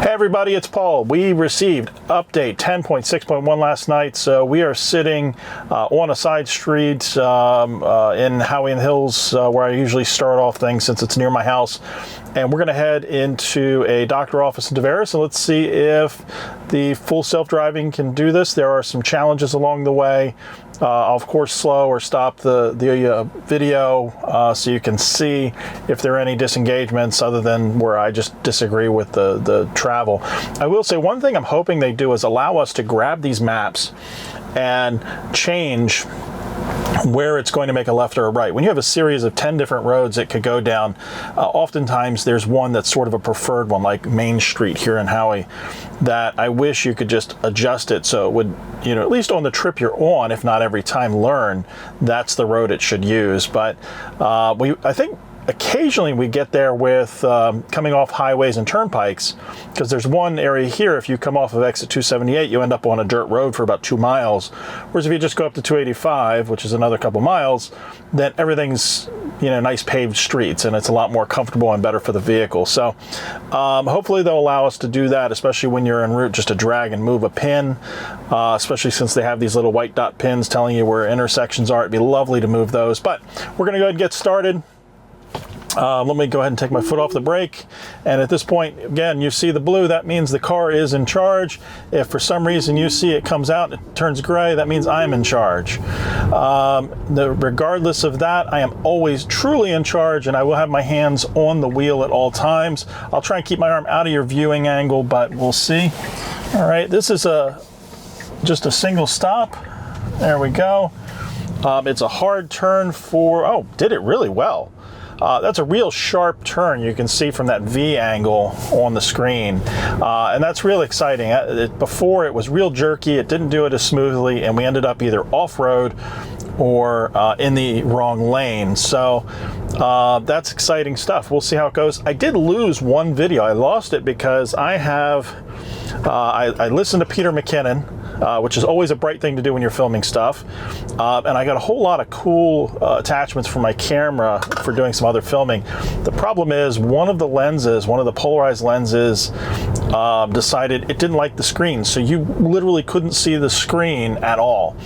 Hey everybody, it's Paul. We received update 10.6.1 last night, so we are sitting on a side street in Howey and Hills where I usually start off things since it's near my house. And we're going to head into a doctor office in Tavares, and let's see if the full self-driving can do this. There are some challenges along the way. I'll of course slow or stop the video so you can see if there are any disengagements other than where I just disagree with the travel. I will say one thing I'm hoping they do is allow us to grab these maps and change where it's going to make a left or a right. When you have a series of 10 different roads it could go down, oftentimes there's one that's sort of a preferred one, like Main Street here in Howey, that I wish you could just adjust it so it would, at least on the trip you're on, if not every time, learn that's the road it should use. But I think occasionally we get there with coming off highways and turnpikes, because there's one area here, if you come off of exit 278, you end up on a dirt road for about 2 miles. Whereas if you just go up to 285, which is another couple miles, then everything's, nice paved streets, and it's a lot more comfortable and better for the vehicle. So hopefully they'll allow us to do that, especially when you're en route, just to drag and move a pin, especially since they have these little white dot pins telling you where intersections are. It'd be lovely to move those. But we're going to go ahead and get started. Let me go ahead and take my foot off the brake, and at this point, again, you see the blue, that means the car is in charge. If for some reason you see it comes out and it turns gray, that means I'm in charge. Regardless of that, I am always truly in charge, and I will have my hands on the wheel at all times. I'll try and keep my arm out of your viewing angle, but we'll see. All right, this is just a single stop. There we go. It's a hard turn for, did it really well. That's a real sharp turn you can see from that V angle on the screen, and that's real exciting. Before it was real jerky, it didn't do it as smoothly, and we ended up either off-road or in the wrong lane. So that's exciting stuff. We'll see how it goes. I did lose one video. I lost it because I listened to Peter McKinnon, which is always a bright thing to do when you're filming stuff. And I got a whole lot of cool attachments for my camera for doing some other filming. The problem is one of the polarized lenses decided it didn't like the screen. So you literally couldn't see the screen at all.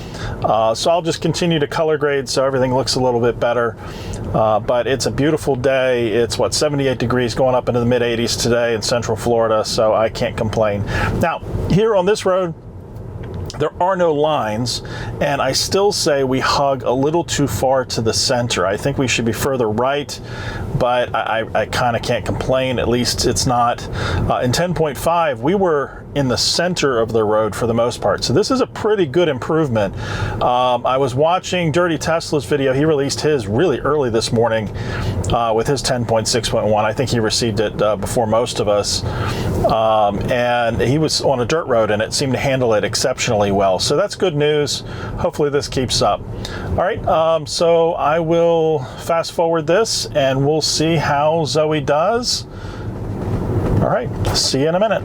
So I'll just continue to color grade so everything looks a little bit better. But it's a beautiful day. It's 78 degrees, going up into the mid 80s today in Central Florida. So I can't complain. Now, here on this road, there are no lines, and I still say we hug a little too far to the center. I think we should be further right, but I kind of can't complain. At least it's not. In 10.5, we were in the center of the road for the most part. So this is a pretty good improvement. I was watching Dirty Tesla's video. He released his really early this morning with his 10.6.1. I think he received it before most of us. And he was on a dirt road, and it seemed to handle it exceptionally well. So that's good news. Hopefully this keeps up. All right, so I will fast forward this, and we'll see how Zoe does. All right, see you in a minute.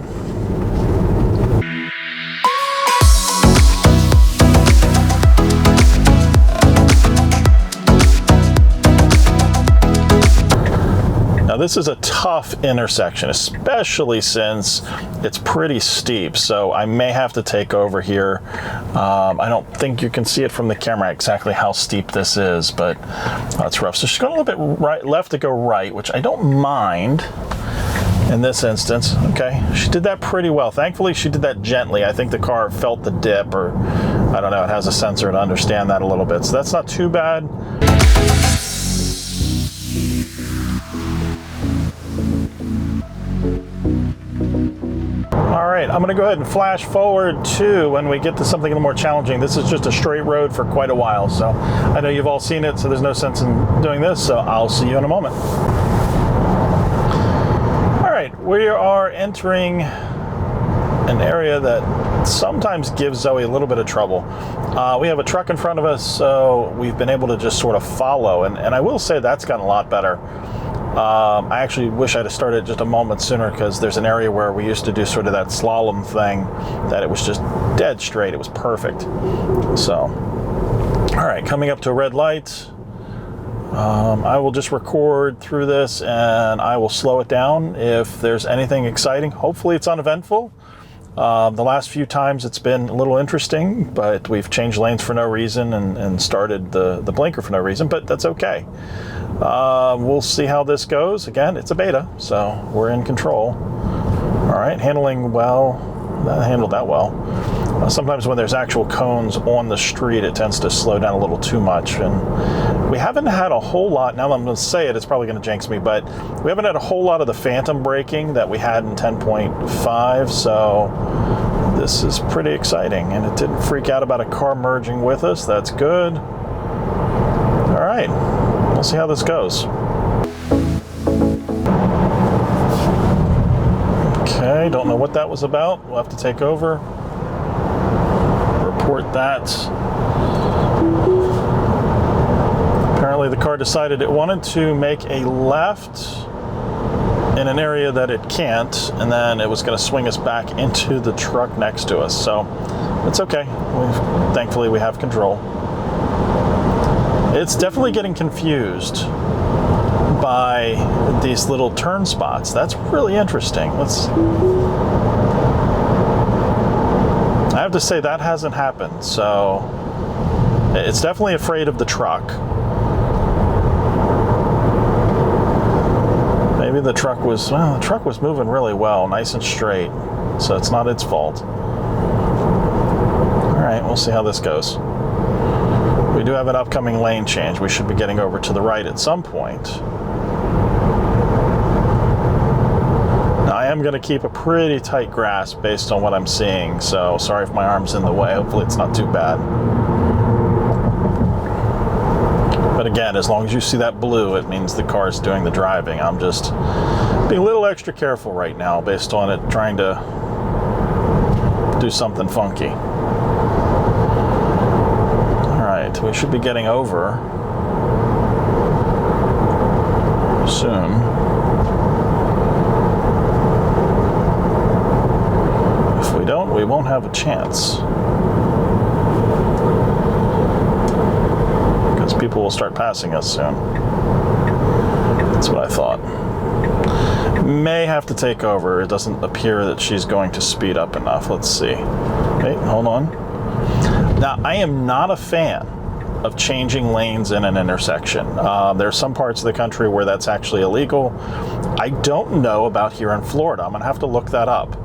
Now this is a tough intersection, especially since it's pretty steep, so I may have to take over here. I don't think you can see it from the camera exactly how steep this is, but it's rough. So she's going a little bit left to go right, which I don't mind in this instance. Okay, she did that pretty well. Thankfully, she did that gently. I think the car felt the dip, or I don't know, it has a sensor to understand that a little bit, so that's not too bad. All right, I'm going to go ahead and flash forward to when we get to something a little more challenging. This is just a straight road for quite a while, so I know you've all seen it, so there's no sense in doing this, so I'll see you in a moment. All right, we are entering an area that sometimes gives Zoe a little bit of trouble. We have a truck in front of us, so we've been able to just sort of follow, and I will say that's gotten a lot better. I actually wish I'd have started just a moment sooner, because there's an area where we used to do sort of that slalom thing that it was just dead straight. It was perfect. So, all right, coming up to a red light. I will just record through this and I will slow it down if there's anything exciting. Hopefully it's uneventful. The last few times it's been a little interesting, but we've changed lanes for no reason and started the blinker for no reason, but that's okay. We'll see how this goes. Again, it's a beta, so we're in control. All right, handling well. That handled that well. Sometimes when there's actual cones on the street, it tends to slow down a little too much. And we haven't had a whole lot, now that I'm going to say it, it's probably going to jinx me, but we haven't had a whole lot of the phantom braking that we had in 10.5, so this is pretty exciting. And it didn't freak out about a car merging with us. That's good. All right, we'll see how this goes. Okay, don't know what that was about. We'll have to take over. Report that. Apparently the car decided it wanted to make a left in an area that it can't, and then it was going to swing us back into the truck next to us. So it's okay. Thankfully we have control. It's definitely getting confused by these little turn spots. That's really interesting. I have to say that hasn't happened, so it's definitely afraid of the truck. Maybe the truck was moving really well, nice and straight, so it's not its fault. All right, we'll see how this goes. We do have an upcoming lane change. We should be getting over to the right at some point. I am going to keep a pretty tight grasp based on what I'm seeing, so sorry if my arm's in the way. Hopefully it's not too bad. But again, as long as you see that blue, it means the car's doing the driving. I'm just being a little extra careful right now based on it trying to do something funky. All right, we should be getting over soon. We won't have a chance because people will start passing us soon. That's what I thought. May have to take over. It doesn't appear that she's going to speed up enough. Let's see. Wait, hold on. Now, I am not a fan of changing lanes in an intersection. There's some parts of the country where that's actually illegal. I don't know about here in Florida. I'm going to have to look that up.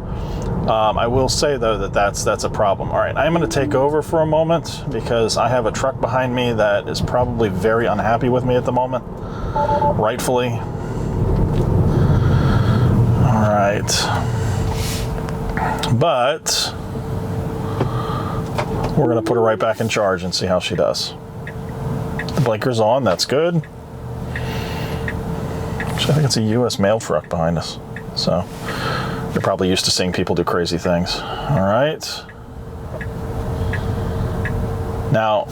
I will say, though, that that's a problem. All right, I'm going to take over for a moment because I have a truck behind me that is probably very unhappy with me at the moment, rightfully. All right. But we're going to put her right back in charge and see how she does. The blinker's on. That's good. Actually, I think it's a U.S. mail truck behind us. So you're probably used to seeing people do crazy things. All right. Now,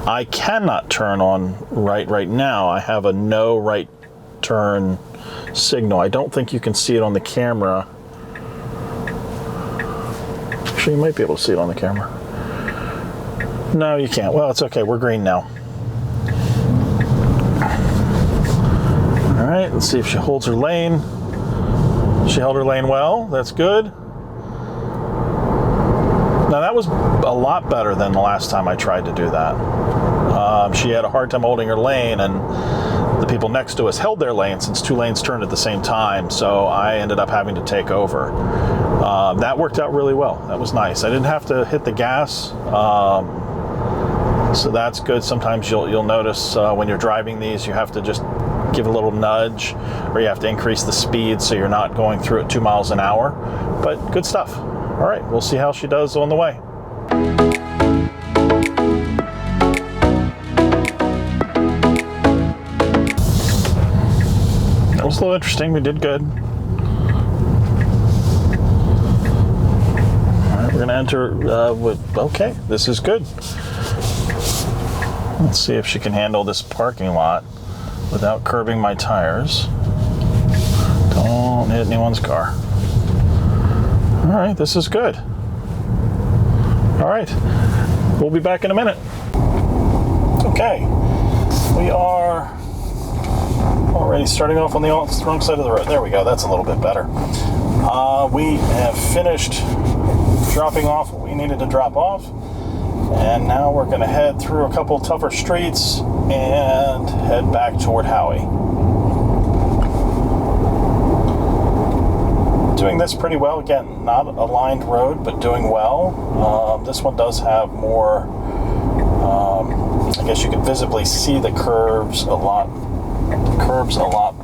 I cannot turn on right now. I have a no right turn signal. I don't think you can see it on the camera. Actually, you might be able to see it on the camera. No, you can't. Well, it's okay. We're green now. All right, let's see if she holds her lane. She held her lane well. That's good. Now, that was a lot better than the last time I tried to do that. She had a hard time holding her lane, and the people next to us held their lane since two lanes turned at the same time, so I ended up having to take over. That worked out really well. That was nice. I didn't have to hit the gas, so that's good. Sometimes you'll notice when you're driving these, you have to just give a little nudge, or you have to increase the speed so you're not going through at 2 miles an hour. But good stuff. All right, we'll see how she does on the way. That was a little interesting. We did good. All right, we're going to enter with, okay, this is good. Let's see if she can handle this parking lot without curbing my tires. Don't hit anyone's car. All right, this is good. All right, we'll be back in a minute. Okay, we are already starting off on the wrong side of the road. There we go. That's a little bit better. We have finished dropping off what we needed to drop off. And now we're going to head through a couple tougher streets and head back toward Howie. Doing this pretty well. Again, not a lined road, but doing well. This one does have more, I guess you can visibly see the curves a lot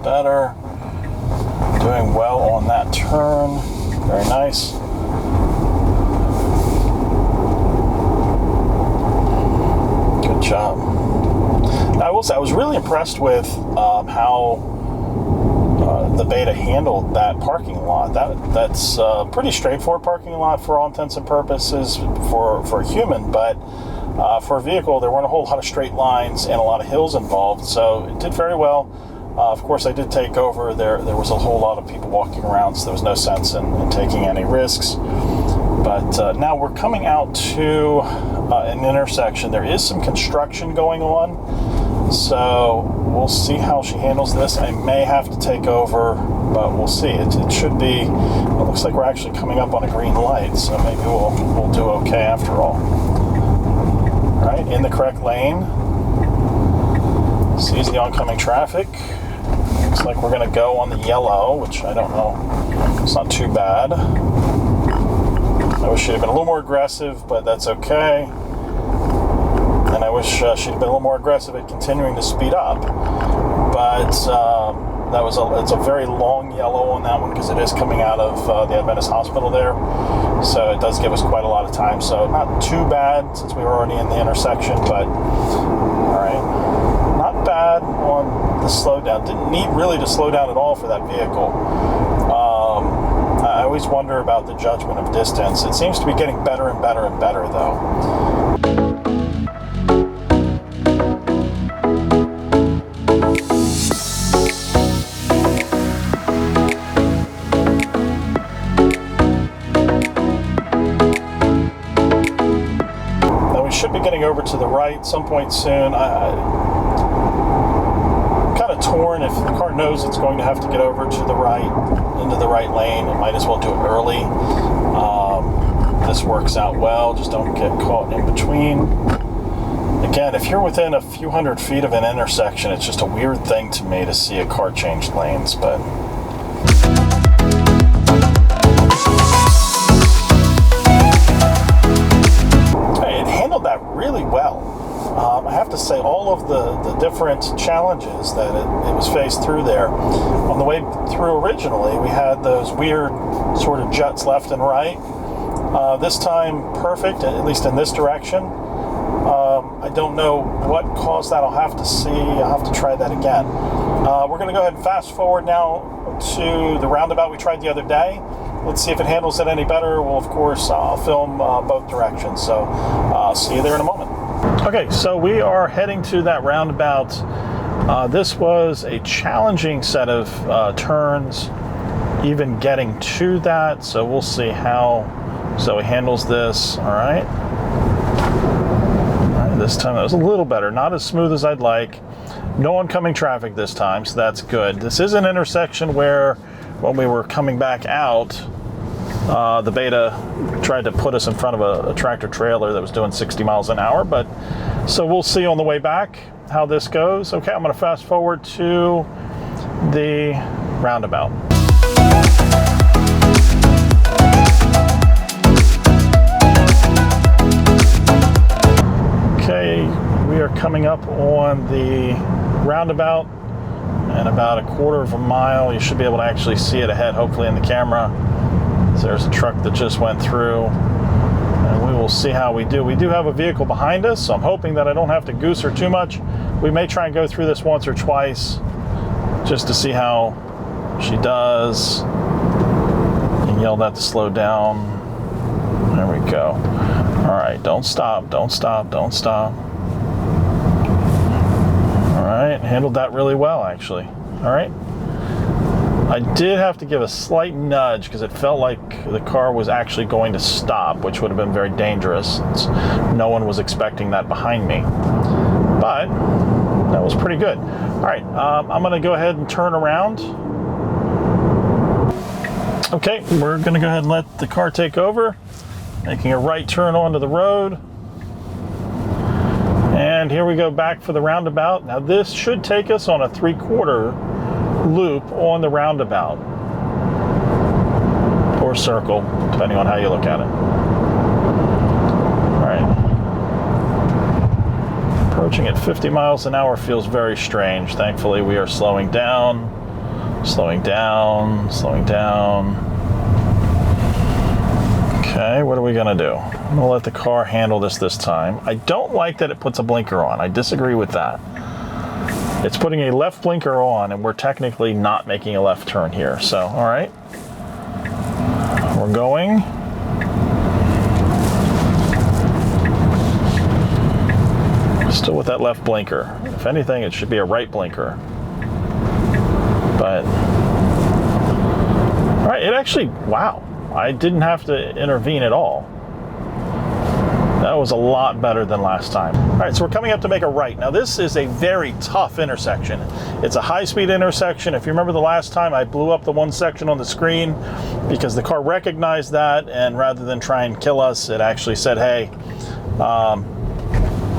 better. Doing well on that turn. Very nice. Good job. Now, I will say I was really impressed with how the Beta handled that parking lot. That's a pretty straightforward parking lot for all intents and purposes for a human, but for a vehicle, there weren't a whole lot of straight lines and a lot of hills involved, so it did very well. Of course, I did take over. There was a whole lot of people walking around, so there was no sense in taking any risks. But now we're coming out to an intersection. There is some construction going on, so we'll see how she handles this. I may have to take over, but we'll see. It should be. It looks like we're actually coming up on a green light, so maybe we'll do okay after all. All right, in the correct lane. Sees the oncoming traffic. Looks like we're going to go on the yellow, which I don't know. It's not too bad. I wish she'd have been a little more aggressive, but that's okay. And I wish she'd have been a little more aggressive at continuing to speed up. But it's a very long yellow on that one because it is coming out of the Adventist Hospital there. So it does give us quite a lot of time. So not too bad since we were already in the intersection, but all right. Not bad on the slowdown. Didn't need really to slow down at all for that vehicle. I always wonder about the judgment of distance. It seems to be getting better and better and better, though. Now we should be getting over to the right some point soon. Kind of torn. If the car knows it's going to have to get over to the right, into the right lane, it might as well do it early. This works out well. Just don't get caught in between. Again, if you're within a few hundred feet of an intersection, it's just a weird thing to me to see a car change lanes, but hey, it handled that really well. I have to say, all of the different challenges that it was faced through there. On the way through originally, we had those weird sort of juts left and right. This time, perfect, at least in this direction. I don't know what caused that. I'll have to see. I'll have to try that again. We're going to go ahead and fast forward now to the roundabout we tried the other day. Let's see if it handles it any better. Well, of course, I'll film both directions. So I'll see you there in a moment. Okay, so we are heading to that roundabout. This was a challenging set of turns, even getting to that. So we'll see how Zoe handles this. All right. This time it was a little better, not as smooth as I'd like. No oncoming traffic this time, so that's good. This is an intersection where when we were coming back out, the Beta tried to put us in front of a tractor trailer that was doing 60 miles an hour, but so we'll see on the way back how this goes. Okay, I'm going to fast forward to the roundabout. Okay, we are coming up on the roundabout in about a quarter of a mile. You should be able to actually see it ahead, hopefully in the camera. There's a truck that just went through, and we will see how we do. We do have a vehicle behind us, so I'm hoping that I don't have to goose her too much. We may try and go through this once or twice just to see how she does. And yell that to slow down. There we go. All right, don't stop, don't stop, don't stop. All right, handled that really well, actually. All right. I did have to give a slight nudge because it felt like the car was actually going to stop, which would have been very dangerous since no one was expecting that behind me. But That was pretty good. All right, I'm going to go ahead and turn around. Okay, we're going to go ahead and let the car take over, making a right turn onto the road. And here we go back for the roundabout. Now this should take us on a 3/4 loop on the roundabout, or circle, depending on how you look at it. All right. Approaching at 50 miles an hour feels very strange. Thankfully, we are slowing down, slowing down, slowing down. Okay, what are we gonna do? I'm gonna let the car handle this time. I don't like that it puts a blinker on. I disagree with that. It's putting a left blinker on, and we're technically not making a left turn here. So, all right. We're going. Still with that left blinker. If anything, it should be a right blinker. But, all right, it actually, wow. I didn't have to intervene at all. That was a lot better than last time. All right, so we're coming up to make a right. Now this is a very tough intersection. It's a high-speed intersection. If you remember the last time, I blew up the one section on the screen because the car recognized that, and rather than try and kill us, it actually said, hey,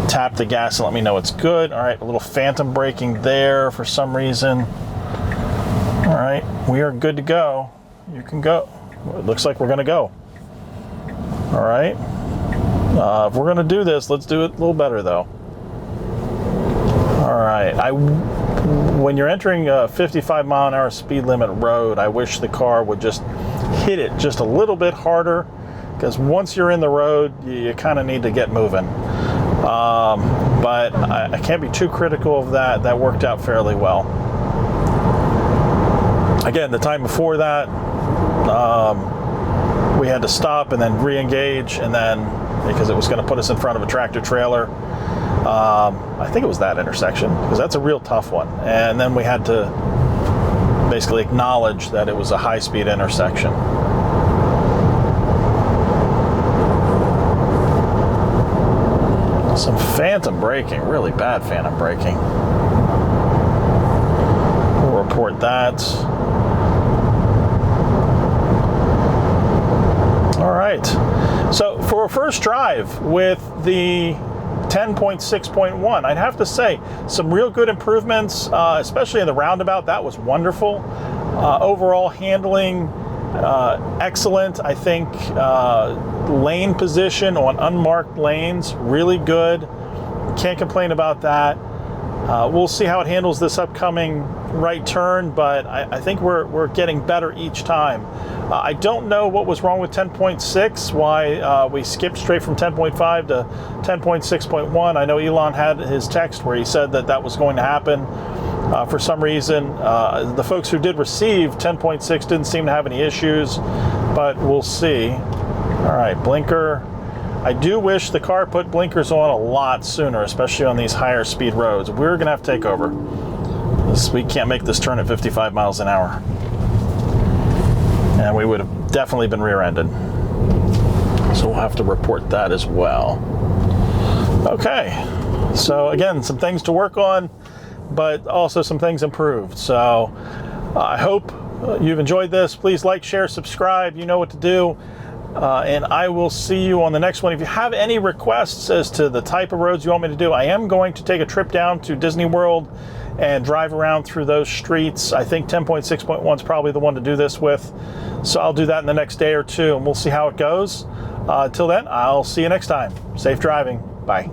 tap the gas and let me know it's good. All right, a little phantom braking there for some reason. All right, we are good to go. You can go. It looks like we're gonna go. All right. If we're gonna do this, let's do it a little better though. All right, when you're entering a 55 mile an hour speed limit road, I wish the car would just hit it just a little bit harder, because once you're in the road, you kind of need to get moving. But I can't be too critical of that. That worked out fairly well. Again, the time before that, we had to stop and then re-engage, and then because it was going to put us in front of a tractor trailer. I think it was that intersection, because that's a real tough one. And then we had to basically acknowledge that it was a high-speed intersection. Some phantom braking, really bad phantom braking. We'll report that. All right. So for a first drive with the 10.6.1, I'd have to say some real good improvements, especially in the roundabout. That was wonderful. Overall handling, excellent. I think lane position on unmarked lanes, really good. Can't complain about that. We'll see how it handles this upcoming right turn, but I think we're getting better each time. I don't know what was wrong with 10.6, why we skipped straight from 10.5 to 10.6.1. I know Elon had his text where he said that that was going to happen for some reason. The folks who did receive 10.6 didn't seem to have any issues, but we'll see. All right, blinker. I do wish the car put blinkers on a lot sooner, especially on these higher speed roads. We're gonna have to take over. We can't make this turn at 55 miles an hour. And we would have definitely been rear-ended. So we'll have to report that as well. Okay, so again, some things to work on, but also some things improved. So I hope you've enjoyed this. Please like, share, subscribe. You know what to do. And I will see you on the next one. If you have any requests as to the type of roads you want me to do, I am going to take a trip down to Disney World and drive around through those streets. I think 10.6.1 is probably the one to do this with. So I'll do that in the next day or two, and we'll see how it goes. Till then, I'll see you next time. Safe driving. Bye.